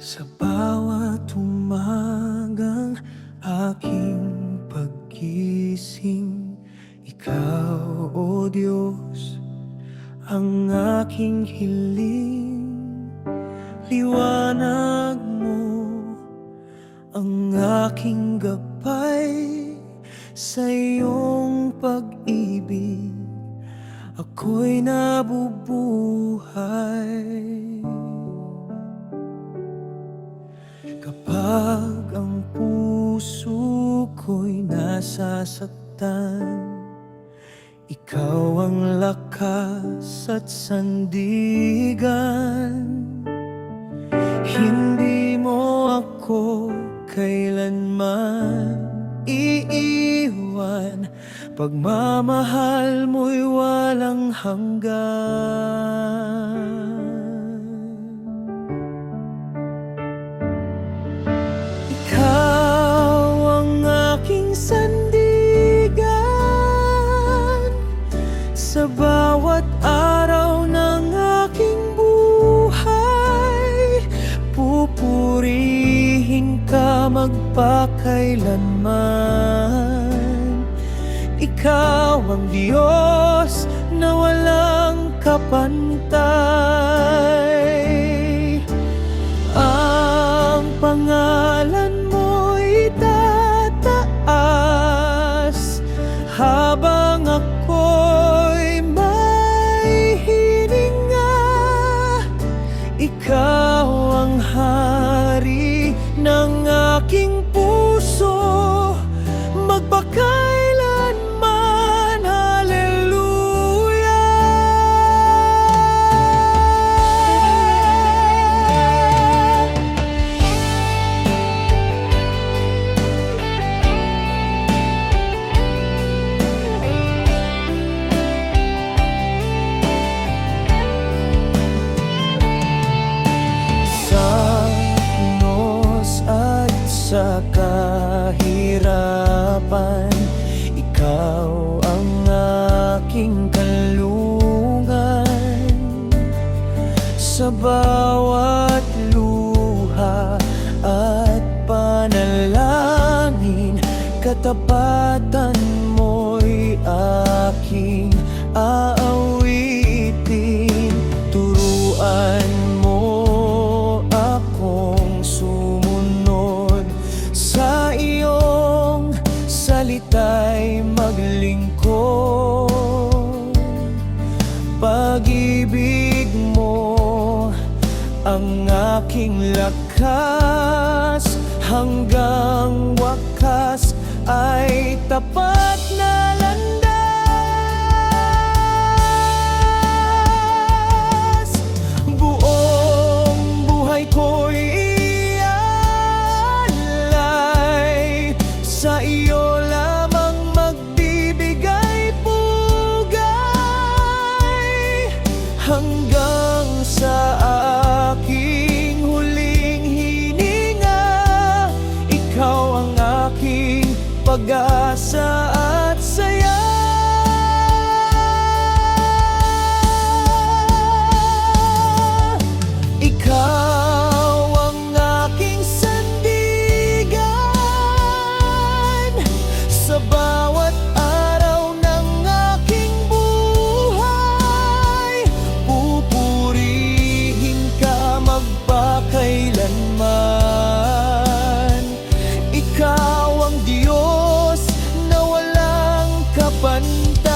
Sa bawat umagang aking paggising, Ikaw, O Diyos, ang aking hiling. Liwanag mo ang aking gabay, sa iyong pag-ibig ako'y nabubuhay. Kapag ang puso ko'y nasasaktan, Ikaw ang lakas at sandigan. Hindi mo ako kailanman iiwan, pagmamahal mo'y walang hanggan. Ikaw ang aking sandigan sa bawat araw ng aking buhay. Pupurihin ka magpakailanman. Ikaw ang Diyos na walang kapantay. Ang pangalan mo'y tataas habang ako'y may hininga. Ikaw ang hari ng aking puso, magpakailanman. Hallelujah. Sa unos at sa kahirapan, Ikaw ang aking kalungan. Sa bawat luha at panalangin, katapatan mo'y aking aawitin. Turuan mo akong sumunod sa iyong salita'y maglingkod. Pag-ibig mo ang aking lakas, hanggang wakas ay tapat na landas. Buong buhay ko'y ialay sa iyo, lamang magbibigay pugay hanggang sa aking huling hininga. Ikaw ang aking pag-asa at saya. Ikaw ang aking sandigan sa bawat araw ng aking buhay. Pupurihin ka magpakailanman. Ikaw ang Diyos na walang kapantay.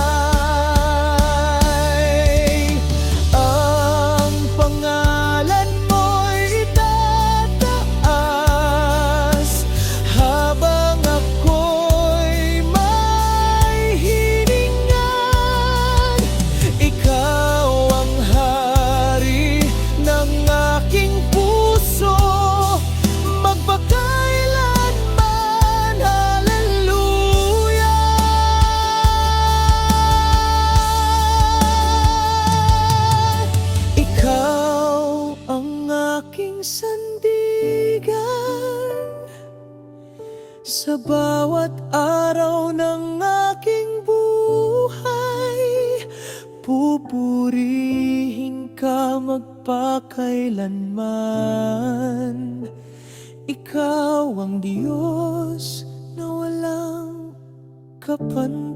Ang pangalan mo'y tataas habang ako'y may hiningan. Ikaw ang hari ng aking puso, magpakailanman. Hallelujah. Ikaw ang aking sandigan sa bawat araw ng aking buhay. Pupurihin ka magpakailanman. Ikaw ang Diyos na walang kapantayan.